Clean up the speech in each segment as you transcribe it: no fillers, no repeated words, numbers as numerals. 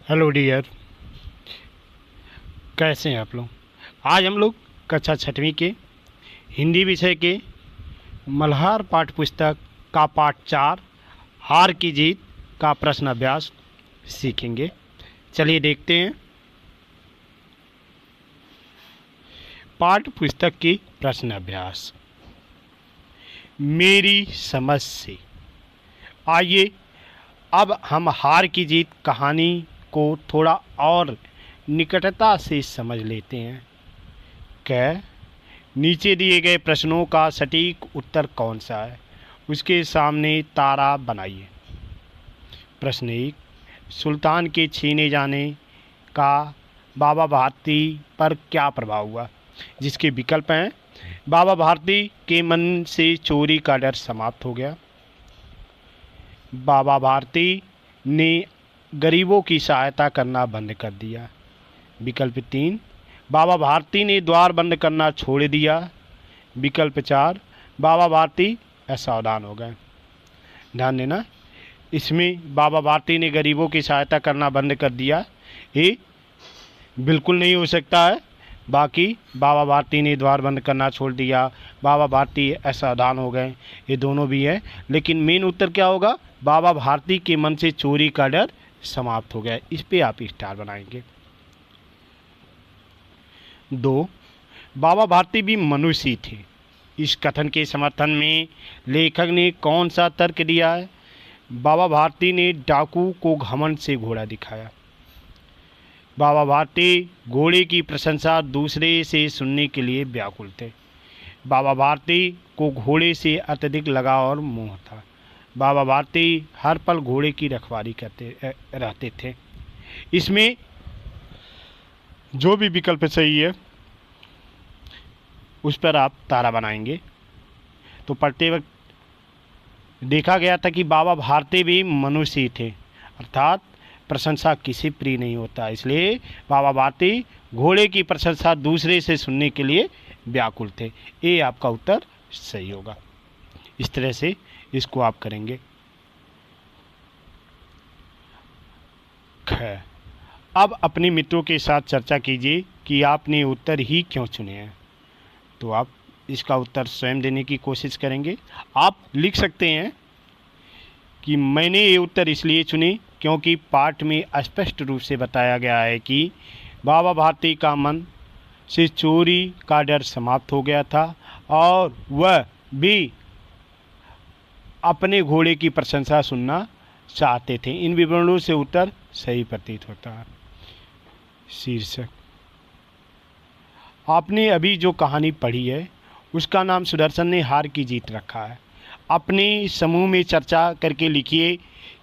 Hello dear, कैसे हैं आप लोग। आज हम लोग कक्षा छठवीं के हिंदी विषय के मल्हार पाठ्य पुस्तक का पाठ 4 हार की जीत का प्रश्न अभ्यास सीखेंगे। चलिए देखते हैं पाठ्य पुस्तक की प्रश्न अभ्यास। मेरी समझ से। आइए अब हम हार की जीत कहानी को थोड़ा और निकटता से समझ लेते हैं। क नीचे दिए गए प्रश्नों का सटीक उत्तर कौन सा है, उसके सामने तारा बनाइए। प्रश्न 1, सुल्तान के छीने जाने का बाबा भारती पर क्या प्रभाव हुआ। जिसके विकल्प हैं, बाबा भारती के मन से चोरी का डर समाप्त हो गया, बाबा भारती ने गरीबों की सहायता करना बंद कर दिया, विकल्प 3, बाबा भारती ने द्वार बंद करना छोड़ दिया, विकल्प 4, बाबा भारती असावधान हो गए। ध्यान देना, इसमें बाबा भारती ने गरीबों की सहायता करना बंद कर दिया, ये बिल्कुल नहीं हो सकता है। बाकी बाबा भारती ने द्वार बंद करना छोड़ दिया, बाबा भारती असावधान हो गए, ये दोनों भी है। लेकिन मेन उत्तर क्या होगा, बाबा भारती के मन से चोरी का डर समाप्त हो गया। इस पे आप स्टार बनाएंगे। 2, बाबा भारती भी मनुष्य ही थे। इस कथन के समर्थन में लेखक ने कौन सा तर्क दिया है। बाबा भारती ने डाकू को घमंड से घोड़ा दिखाया, बाबा भारती घोड़े की प्रशंसा दूसरे से सुनने के लिए व्याकुल थे, बाबा भारती को घोड़े से अत्यधिक लगाव और मोह था, बाबा भारती हर पल घोड़े की रखवाली करते रहते थे। इसमें जो भी विकल्प सही है उस पर आप तारा बनाएंगे। तो पढ़ते वक्त देखा गया था कि बाबा भारती भी मनुष्य ही थे, अर्थात प्रशंसा किसी प्रिय नहीं होता, इसलिए बाबा भारती घोड़े की प्रशंसा दूसरे से सुनने के लिए व्याकुल थे। ये आपका उत्तर सही होगा। इस तरह से इसको आप करेंगे। ख, अब अपने मित्रों के साथ चर्चा कीजिए कि आपने उत्तर ही क्यों चुने हैं। तो आप इसका उत्तर स्वयं देने की कोशिश करेंगे। आप लिख सकते हैं कि मैंने ये उत्तर इसलिए चुने क्योंकि पाठ में स्पष्ट रूप से बताया गया है कि बाबा भारती का मन से चोरी का डर समाप्त हो गया था और वह भी अपने घोड़े की प्रशंसा सुनना चाहते थे। इन विवरणों से उत्तर सही प्रतीत होता है। शीर्षक, आपने अभी जो कहानी पढ़ी है उसका नाम सुदर्शन ने हार की जीत रखा है। अपने समूह में चर्चा करके लिखिए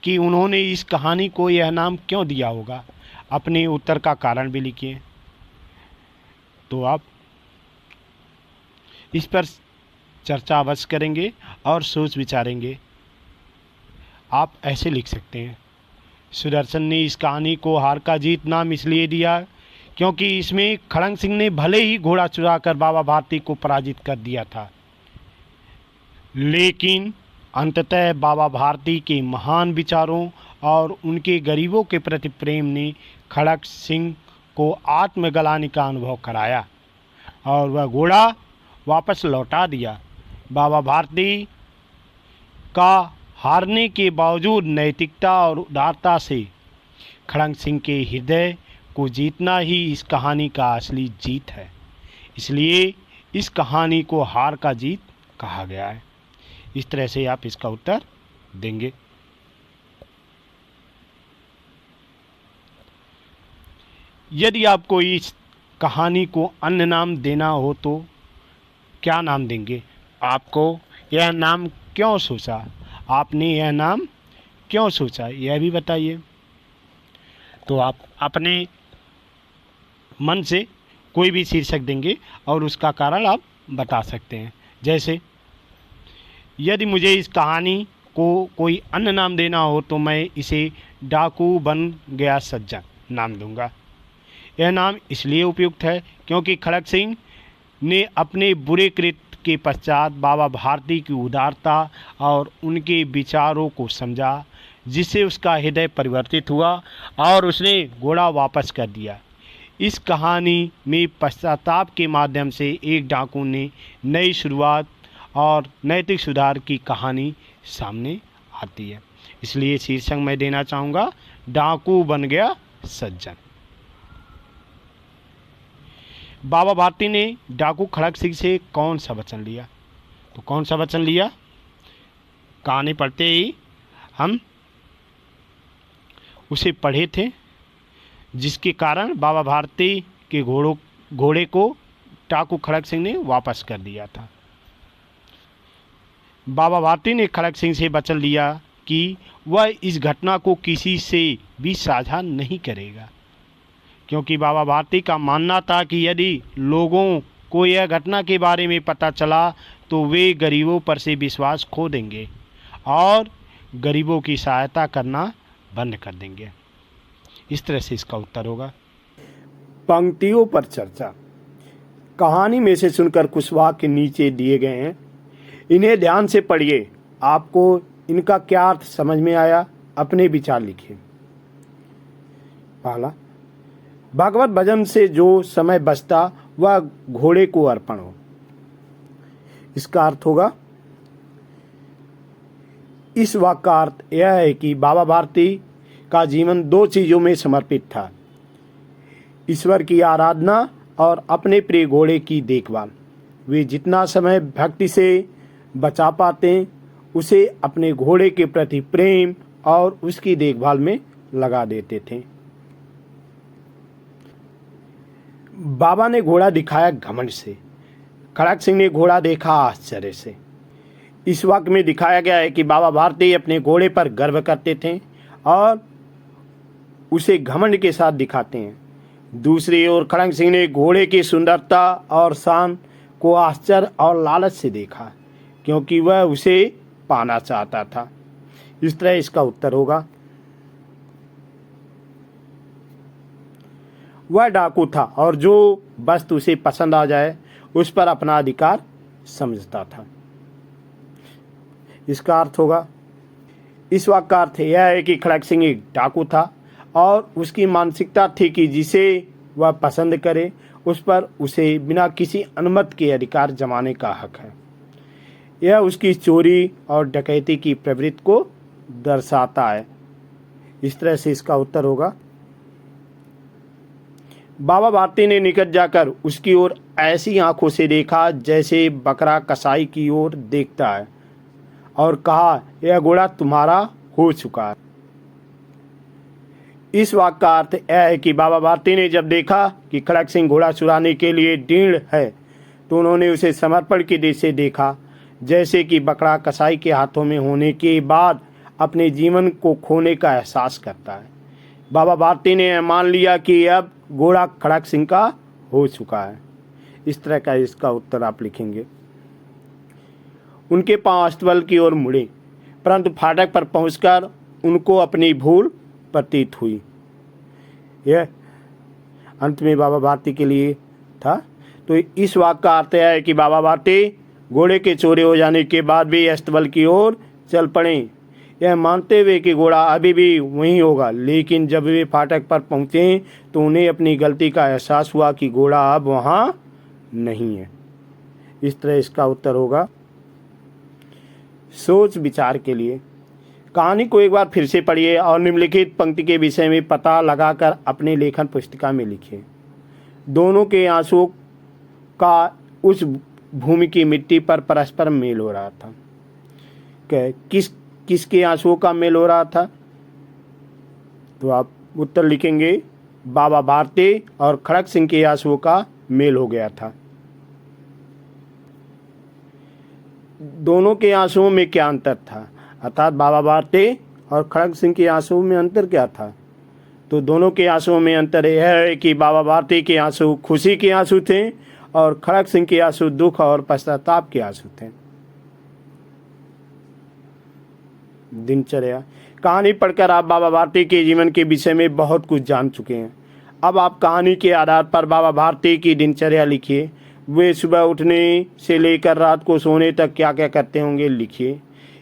कि उन्होंने इस कहानी को यह नाम क्यों दिया होगा। अपने उत्तर का कारण भी लिखिए। तो आप इस पर चर्चा अवश्य करेंगे और सोच विचारेंगे। आप ऐसे लिख सकते हैं, सुदर्शन ने इस कहानी को हार का जीत नाम इसलिए दिया क्योंकि इसमें खड़ंग सिंह ने भले ही घोड़ा चुराकर बाबा भारती को पराजित कर दिया था, लेकिन अंततः बाबा भारती के महान विचारों और उनके गरीबों के प्रति प्रेम ने खड़ग सिंह को आत्मग्लानि का अनुभव कराया और वह घोड़ा वापस लौटा दिया। बाबा भारती का हारने के बावजूद नैतिकता और उदारता से खड़ग सिंह के हृदय को जीतना ही इस कहानी का असली जीत है, इसलिए इस कहानी को हार का जीत कहा गया है। इस तरह से आप इसका उत्तर देंगे। यदि आपको इस कहानी को अन्य नाम देना हो तो क्या नाम देंगे। आपको यह नाम क्यों सोचा, आपने यह नाम क्यों सोचा, यह भी बताइए। तो आप अपने मन से कोई भी शीर्षक देंगे और उसका कारण आप बता सकते हैं। जैसे यदि मुझे इस कहानी को कोई अन्य नाम देना हो तो मैं इसे डाकू बन गया सज्जन नाम दूंगा। यह नाम इसलिए उपयुक्त है क्योंकि खड़ग सिंह ने अपने बुरे कृत्य के पश्चात बाबा भारती की उदारता और उनके विचारों को समझा। जिससे उसका हृदय परिवर्तित हुआ और उसने घोड़ा वापस कर दिया। इस कहानी में पश्चाताप के माध्यम से एक डाकू ने नई शुरुआत और नैतिक सुधार की कहानी सामने आती है। इसलिए शीर्षक मैं देना चाहूँगा, डाकू बन गया सज्जन। बाबा भारती ने डाकू खड़क सिंह से कौन सा वचन लिया? तो कौन सा वचन लिया? कहानी पढ़ते ही हम उसे पढ़े थे, जिसके कारण बाबा भारती के घोड़े को डाकू खड़क सिंह ने वापस कर दिया था। बाबा भारती ने खड़क सिंह से वचन लिया कि वह इस घटना को किसी से भी साझा नहीं करेगा, क्योंकि बाबा भारती का मानना था कि यदि लोगों को यह घटना के बारे में पता चला तो वे गरीबों पर से विश्वास खो देंगे और गरीबों की सहायता करना बंद कर देंगे। इस तरह से इसका उत्तर होगा। पंक्तियों पर चर्चा। कहानी में से सुनकर कुछ वाक्य नीचे दिए गए हैं, इन्हें ध्यान से पढ़िए। आपको इनका क्या अर्थ समझ में आया, अपने विचार लिखिए। पहला, भगवत भजन से जो समय बचता वह घोड़े को अर्पण हो। इसका अर्थ होगा, इस वाक्य का अर्थ यह है कि बाबा भारती का जीवन दो चीजों में समर्पित था, ईश्वर की आराधना और अपने प्रिय घोड़े की देखभाल। वे जितना समय भक्ति से बचा पाते उसे अपने घोड़े के प्रति प्रेम और उसकी देखभाल में लगा देते थे। बाबा ने घोड़ा दिखाया घमंड से, खड़क सिंह ने घोड़ा देखा आश्चर्य से। इस वाक्य में दिखाया गया है कि बाबा भारती अपने घोड़े पर गर्व करते थे और उसे घमंड के साथ दिखाते हैं। दूसरी ओर खड़क सिंह ने घोड़े की सुंदरता और शान को आश्चर्य और लालच से देखा, क्योंकि वह उसे पाना चाहता था। इस तरह इसका उत्तर होगा, वह डाकू था और जो वस्तु उसे पसंद आ जाए उस पर अपना अधिकार समझता था। इसका अर्थ होगा, इस वाक्य का अर्थ यह है कि खड़क सिंह एक डाकू था और उसकी मानसिकता थी कि जिसे वह पसंद करे उस पर उसे बिना किसी अनुमति के अधिकार जमाने का हक है। यह उसकी चोरी और डकैती की प्रवृत्ति को दर्शाता है। इस तरह से इसका उत्तर होगा, बाबा भारती ने निकट जाकर उसकी ओर ऐसी आंखों से देखा जैसे बकरा कसाई की ओर देखता है और कहा, यह घोड़ा तुम्हारा हो चुका है। इस वाक्य का अर्थ यह है कि बाबा भारती ने जब देखा कि खड़क सिंह घोड़ा चुराने के लिए दृढ़ है तो उन्होंने उसे समर्पण की दृष्टि से देखा, जैसे कि बकरा कसाई के हाथों में होने के बाद अपने जीवन को खोने का एहसास करता है। बाबा भारती ने मान लिया कि अब घोड़ा खड़क सिंह का हो चुका है। इस तरह का इसका उत्तर आप लिखेंगे। उनके पांव अस्तबल की ओर मुड़े, परंतु फाटक पर पहुंचकर उनको अपनी भूल प्रतीत हुई। यह अंत में बाबा भारती के लिए था। तो इस वाक्य का अर्थ है कि बाबा भारती घोड़े के चोरी हो जाने के बाद भी अस्तबल की ओर चल पड़े, यह मानते हुए कि घोड़ा अभी भी वहीं होगा। लेकिन जब वे फाटक पर पहुंचे तो उन्हें अपनी गलती का एहसास हुआ कि घोड़ा अब वहां नहीं है। इस तरह इसका उत्तर होगा। सोच विचार के लिए कहानी को एक बार फिर से पढ़िए और निम्नलिखित पंक्ति के विषय में पता लगाकर अपने लेखन पुस्तिका में लिखिए। दोनों के आंसुओं का उस भूमि की मिट्टी पर परस्पर मेल हो रहा था। किसके आंसुओं का मेल हो रहा था? तो आप उत्तर लिखेंगे, बाबा भारती और खड़क सिंह के आंसुओं का मेल हो गया था। दोनों के आंसुओं में क्या अंतर था? अर्थात बाबा भारती और खड़क सिंह के आंसुओं में अंतर क्या था? तो दोनों के आंसुओं में अंतर यह है कि बाबा भारती के आंसू खुशी के आंसू थे और खड़क सिंह के आंसू दुख और पश्चाताप के आंसू थे। दिनचर्या। कहानी पढ़कर आप बाबा भारती के जीवन के विषय में बहुत कुछ जान चुके हैं। अब आप कहानी के आधार पर बाबा भारती की दिनचर्या लिखिए। वे सुबह उठने से लेकर रात को सोने तक क्या क्या करते होंगे लिखिए।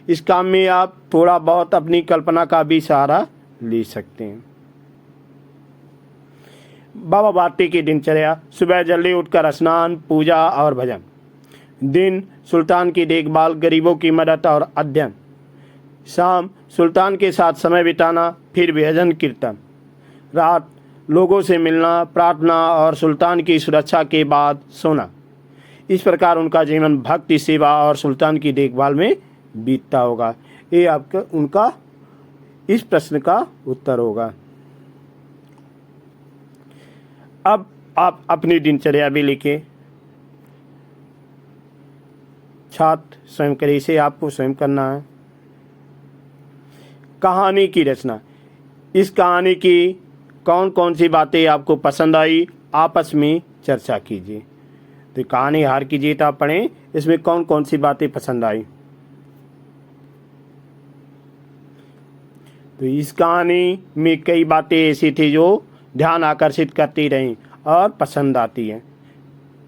इस काम में आप थोड़ा बहुत अपनी कल्पना का भी सहारा ले सकते हैं। बाबा भारती की दिनचर्या: सुबह जल्दी उठकर स्नान, पूजा और भजन। दिन सुल्तान की देखभाल, गरीबों की मदद और अध्ययन। शाम सुल्तान के साथ समय बिताना, फिर भजन कीर्तन। रात लोगों से मिलना, प्रार्थना और सुल्तान की सुरक्षा के बाद सोना। इस प्रकार उनका जीवन भक्ति, सेवा और सुल्तान की देखभाल में बीतता होगा। ये आपका उनका इस प्रश्न का उत्तर होगा। अब आप अपनी दिनचर्या भी लिखें। छात्र स्वयं करें, इसे आपको स्वयं करना है। कहानी की रचना: इस कहानी की कौन कौन सी बातें आपको पसंद आई, आपस में चर्चा कीजिए। तो कहानी हार की जीत आप पढ़ें, इसमें कौन कौन सी बातें पसंद आई। तो इस कहानी में कई बातें ऐसी थी जो ध्यान आकर्षित करती रहीं और पसंद आती हैं।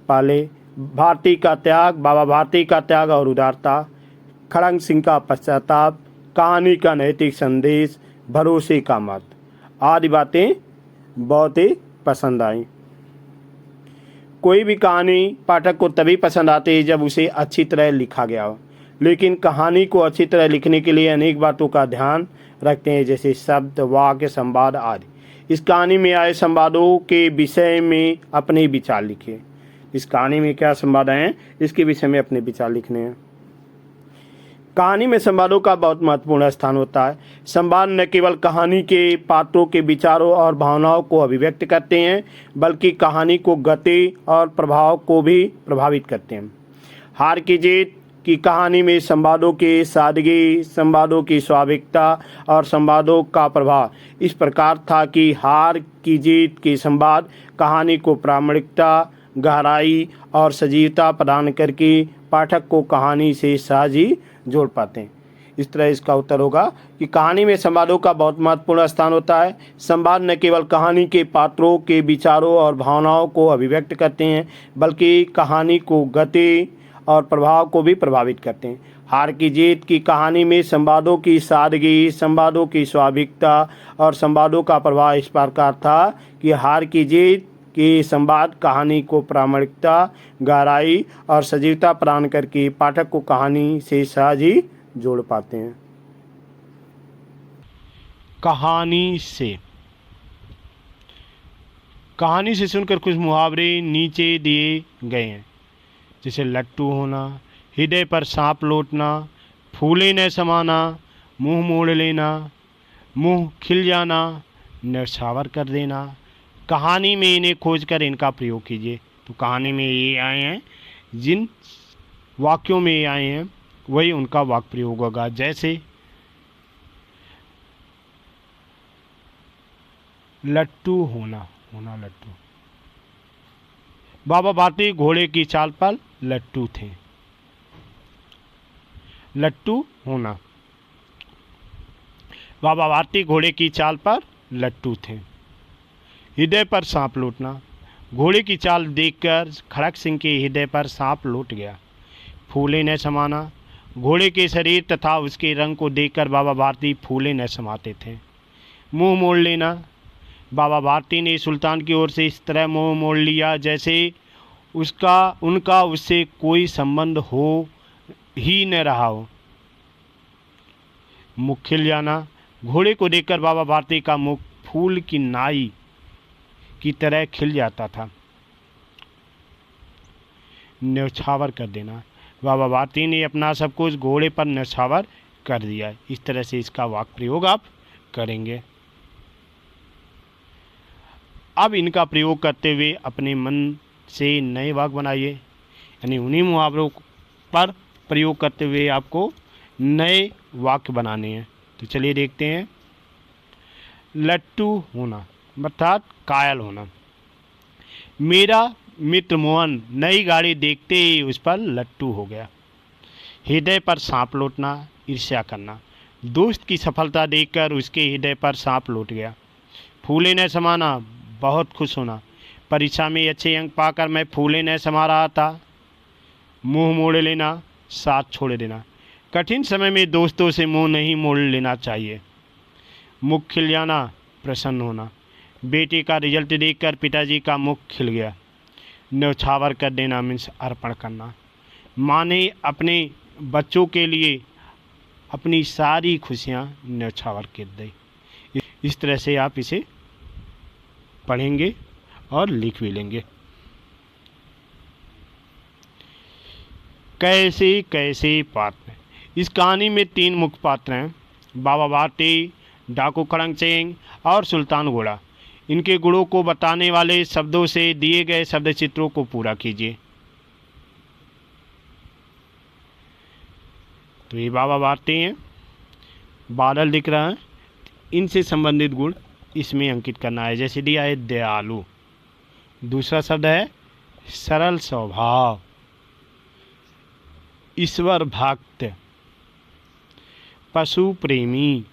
पहले भारती का त्याग, बाबा भारती का त्याग और उदारता। खड़ंग सिंह का पश्चाताप, कहानी का नैतिक संदेश, भरोसे का मत आदि बातें बहुत ही पसंद आई। कोई भी कहानी पाठक को तभी पसंद आती है जब उसे अच्छी तरह लिखा गया हो, लेकिन कहानी को अच्छी तरह लिखने के लिए अनेक बातों का ध्यान रखते हैं, जैसे शब्द, वाक्य, संवाद आदि। इस कहानी में आए संवादों के विषय में अपने विचार लिखिए। इस कहानी में क्या संवाद आए हैं, इसके विषय में अपने विचार लिखने हैं। कहानी में संवादों का बहुत महत्वपूर्ण स्थान होता है। संवाद न केवल कहानी के पात्रों के विचारों और भावनाओं को अभिव्यक्त करते हैं, बल्कि कहानी को गति और प्रभाव को भी प्रभावित करते हैं। हार की जीत की कहानी में संवादों की सादगी, संवादों की स्वाभाविकता और संवादों का प्रभाव इस प्रकार था कि हार की जीत के संवाद कहानी को प्रामाणिकता, गहराई और सजीवता प्रदान करके पाठक को कहानी से सहज ही जोड़ पाते हैं। इस तरह इसका उत्तर होगा कि कहानी में संवादों का बहुत महत्वपूर्ण स्थान होता है। संवाद न केवल कहानी के पात्रों के विचारों और भावनाओं को अभिव्यक्त करते हैं, बल्कि कहानी को गति और प्रभाव को भी प्रभावित करते हैं। हार की जीत की कहानी में संवादों की सादगी, संवादों की स्वाभाविकता और संवादों का प्रभाव इस प्रकार था कि हार की जीत के संवाद कहानी को प्रामाणिकता, गहराई और सजीवता प्रदान करके पाठक को कहानी से सहज ही जोड़ पाते हैं। कहानी से सुनकर कुछ मुहावरे नीचे दिए गए हैं, जैसे लट्टू होना, हृदय पर सांप लौटना, फूले न समाना, मुंह मोड़ लेना, मुंह खिल जाना, न्यौछावर कर देना। कहानी में इन्हें खोजकर इनका प्रयोग कीजिए। तो कहानी में ये आए हैं, जिन वाक्यों में ये आए हैं वही उनका वाक्य प्रयोग होगा। जैसे लट्टू होना लट्टू। बाबा भारती घोड़े की चाल पर लट्टू थे। लट्टू होना, बाबा भारती घोड़े की चाल पर लट्टू थे। हृदय पर सांप लौटना, घोड़े की चाल देखकर खड़क सिंह के हृदय पर सांप लौट गया। फूले न समाना, घोड़े के शरीर तथा उसके रंग को देखकर बाबा भारती फूले न समाते थे। मुंह मोड़ लेना, बाबा भारती ने सुल्तान की ओर से इस तरह मुंह मोड़ लिया जैसे उनका उससे कोई संबंध हो ही न रहा हो। मुख खिल जाना, घोड़े को देखकर बाबा भारती का मुख फूल की नाई की तरह खिल जाता था। न्यौछावर कर देना, बाबा भारती ने अपना सब कुछ घोड़े पर न्यौछावर कर दिया। इस तरह से इसका वाक्य प्रयोग आप करेंगे। अब इनका प्रयोग करते हुए अपने मन से नए वाक्य बनाइए, यानी उन्हीं मुहावरों पर प्रयोग करते हुए आपको नए वाक्य बनाने हैं। तो चलिए देखते हैं। लट्टू होना अर्थात कायल होना। मेरा मित्र मोहन नई गाड़ी देखते ही उस पर लट्टू हो गया। हृदय पर सांप लौटना, ईर्ष्या करना, दोस्त की सफलता देखकर उसके हृदय पर सांप लौट गया। फूले न समाना, बहुत खुश होना, परीक्षा में अच्छे अंक पाकर मैं फूले न समा रहा था। मुंह मोड़ लेना, साथ छोड़ देना, कठिन समय में दोस्तों से मुंह नहीं मोड़ लेना चाहिए। मुख खिल जाना, प्रसन्न होना। बेटे का रिजल्ट देखकर पिताजी का मुख खिल गया। न्यौछावर कर देना मीन्स अर्पण करना। माँ ने अपने बच्चों के लिए अपनी सारी खुशियाँ न्यौछावर कर दी। इस तरह से आप इसे पढ़ेंगे और लिख भी लेंगे। कैसे कैसे पात्र। इस कहानी में 3 मुख्य पात्र हैं, बाबा भारती, डाकू खड़ंग सिंह और सुल्तान घोड़ा। इनके गुणों को बताने वाले शब्दों से दिए गए शब्द चित्रों को पूरा कीजिए। तो ये बाबा भारती हैं, बादल दिख रहा है, इनसे संबंधित गुण इसमें अंकित करना है। जैसे दिया है दयालु, दूसरा शब्द है सरल स्वभाव, ईश्वर भक्त, पशु प्रेमी,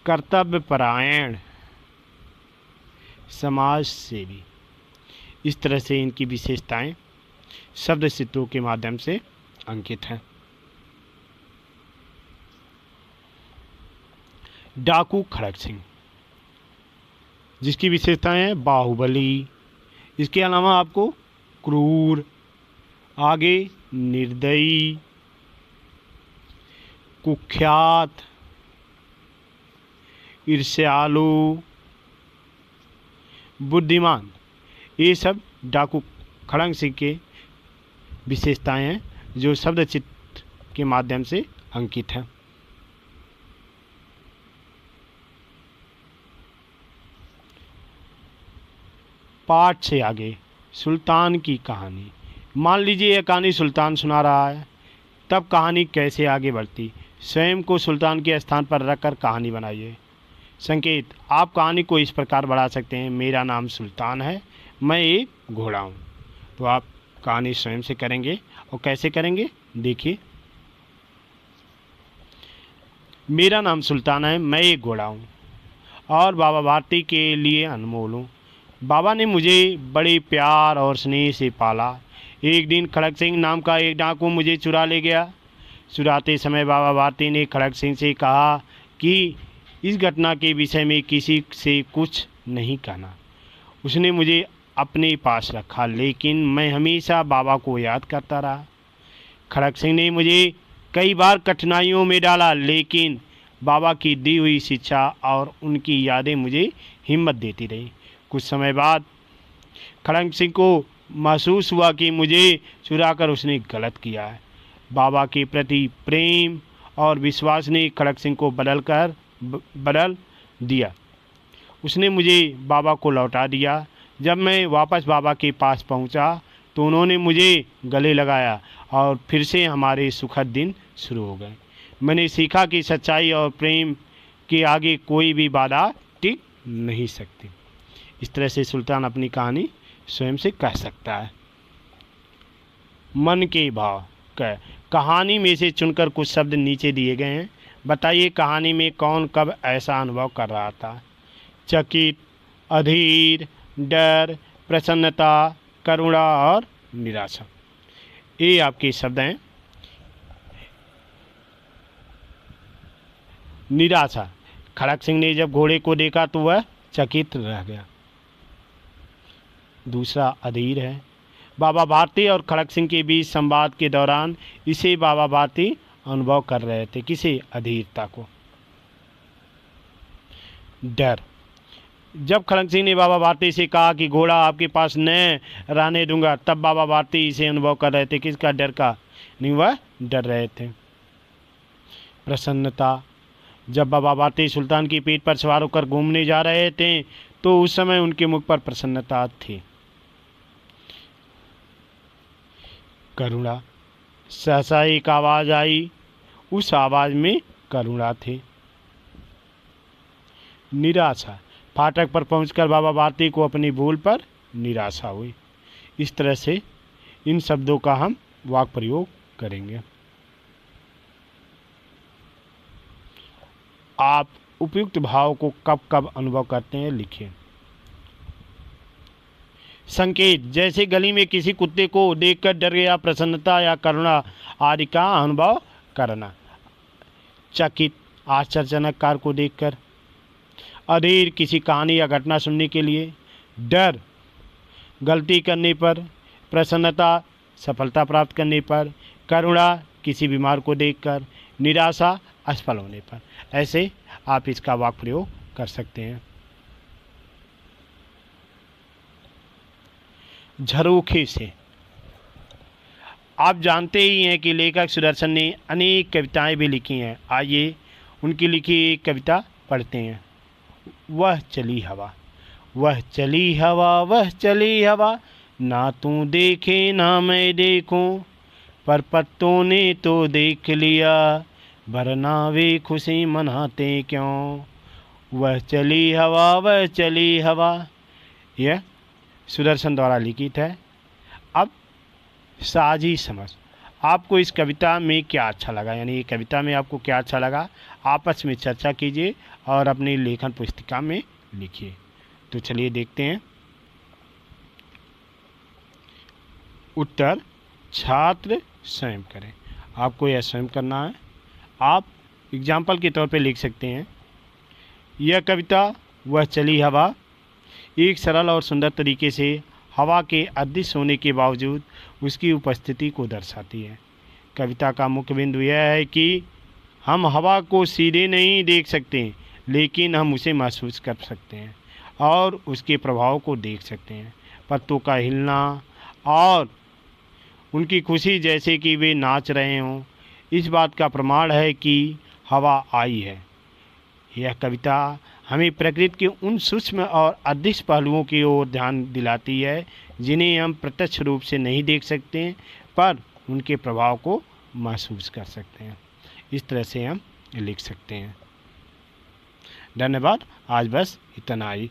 कर्तव्य परायण, समाज सेवी। इस तरह से इनकी विशेषताएं शब्द चित्रों के माध्यम से अंकित हैं। डाकू खड़ग सिंह, जिसकी विशेषताएं हैं बाहुबली, इसके अलावा आपको क्रूर, आगे निर्दयी, कुख्यात, ईर्ष्यालु, बुद्धिमान, ये सब डाकू खड़ग सिंह के विशेषताएं हैं जो शब्द चित्र के माध्यम से अंकित हैं। पाठ से आगे सुल्तान की कहानी। मान लीजिए यह कहानी सुल्तान सुना रहा है, तब कहानी कैसे आगे बढ़ती। स्वयं को सुल्तान के स्थान पर रखकर कहानी बनाइए। संकेत, आप कहानी को इस प्रकार बढ़ा सकते हैं, मेरा नाम सुल्तान है, मैं एक घोड़ा हूँ। तो आप कहानी स्वयं से करेंगे और कैसे करेंगे देखिए। मेरा नाम सुल्तान है, मैं एक घोड़ा हूँ और बाबा भारती के लिए अनमोल हूँ। बाबा ने मुझे बड़े प्यार और स्नेह से पाला। एक दिन खड़ग सिंह नाम का एक डाकू मुझे चुरा ले गया। चुराते समय बाबा भारती ने खड़ग सिंह से कहा कि इस घटना के विषय में किसी से कुछ नहीं कहना। उसने मुझे अपने पास रखा, लेकिन मैं हमेशा बाबा को याद करता रहा। खड़ग सिंह ने मुझे कई बार कठिनाइयों में डाला, लेकिन बाबा की दी हुई शिक्षा और उनकी यादें मुझे हिम्मत देती रही। कुछ समय बाद खड़ग सिंह को महसूस हुआ कि मुझे चुराकर उसने गलत किया है। बाबा के प्रति प्रेम और विश्वास ने खड़ग सिंह को बदल दिया। उसने मुझे बाबा को लौटा दिया। जब मैं वापस बाबा के पास पहुंचा तो उन्होंने मुझे गले लगाया और फिर से हमारे सुखद दिन शुरू हो गए। मैंने सीखा कि सच्चाई और प्रेम के आगे कोई भी बाधा टिक नहीं सकती। इस तरह से सुल्तान अपनी कहानी स्वयं से कह सकता है। मन के भाव। कहानी में से चुनकर कुछ शब्द नीचे दिए गए हैं। बताइए कहानी में कौन कब ऐसा अनुभव कर रहा था। चकित, अधीर, डर, प्रसन्नता, करुणा और निराशा, ये आपके शब्द हैं। निराशा, खड़ग सिंह ने जब घोड़े को देखा तो वह चकित रह गया। दूसरा अधीर है। बाबा भारती और खड़ग सिंह के बीच संवाद के दौरान इसे बाबा भारती अनुभव कर रहे थे, किसे, अधीरता को। डर, जब खड़ग सिंह ने बाबा भारती से कहा कि घोड़ा आपके पास न रहने दूंगा, तब बाबा भारती इसे अनुभव कर रहे थे, किसका, डर का। नहीं, वह डर रहे थे। प्रसन्नता, जब बाबा भारती सुल्तान की पीठ पर सवार होकर घूमने जा रहे थे तो उस समय उनके मुख पर प्रसन्नता थी। करुणा, सहसा एक आवाज़ आई, उस आवाज़ में करुणा थी। निराशा, फाटक पर पहुंचकर बाबा भारती को अपनी भूल पर निराशा हुई। इस तरह से इन शब्दों का हम वाक्य प्रयोग करेंगे। आप उपयुक्त भाव को कब कब अनुभव करते हैं लिखिए। संकेत, जैसे गली में किसी कुत्ते को देखकर डर गया, प्रसन्नता या करुणा आदि का अनुभव करना। चकित, आश्चर्यजनक कार को देखकर। अधीर, किसी कहानी या घटना सुनने के लिए। डर, गलती करने पर। प्रसन्नता, सफलता प्राप्त करने पर। करुणा, किसी बीमार को देखकर। निराशा, असफल होने पर। ऐसे आप इसका वाक्य प्रयोग कर सकते हैं। झरोखे से, आप जानते ही हैं कि लेखक सुदर्शन ने अनेक कविताएं भी लिखी हैं। आइए उनकी लिखी एक कविता पढ़ते हैं। वह चली हवा। वह चली हवा, वह चली हवा, ना तू देखे ना मैं देखूं, पर पत्तों ने तो देख लिया, वरना वे खुशी मनाते क्यों। वह चली हवा, वह चली हवा, यह सुदर्शन द्वारा लिखित है। अब साझी समझ, आपको इस कविता में क्या अच्छा लगा, यानी ये कविता में आपको क्या अच्छा लगा, आपस में चर्चा कीजिए और अपनी लेखन पुस्तिका में लिखिए। तो चलिए देखते हैं। उत्तर छात्र स्वयं करें। आपको यह स्वयं करना है। आप एग्जाम्पल के तौर पे लिख सकते हैं। यह कविता वह चली हवा एक सरल और सुंदर तरीके से हवा के अदृश्य होने के बावजूद उसकी उपस्थिति को दर्शाती है। कविता का मुख्य बिंदु यह है कि हम हवा को सीधे नहीं देख सकते, लेकिन हम उसे महसूस कर सकते हैं और उसके प्रभाव को देख सकते हैं। पत्तों का हिलना और उनकी खुशी, जैसे कि वे नाच रहे हों, इस बात का प्रमाण है कि हवा आई है। यह कविता हमें प्रकृति के उन सूक्ष्म और अदृश्य पहलुओं की ओर ध्यान दिलाती है जिन्हें हम प्रत्यक्ष रूप से नहीं देख सकते, पर उनके प्रभाव को महसूस कर सकते हैं। इस तरह से हम लिख सकते हैं। धन्यवाद। आज बस इतना ही।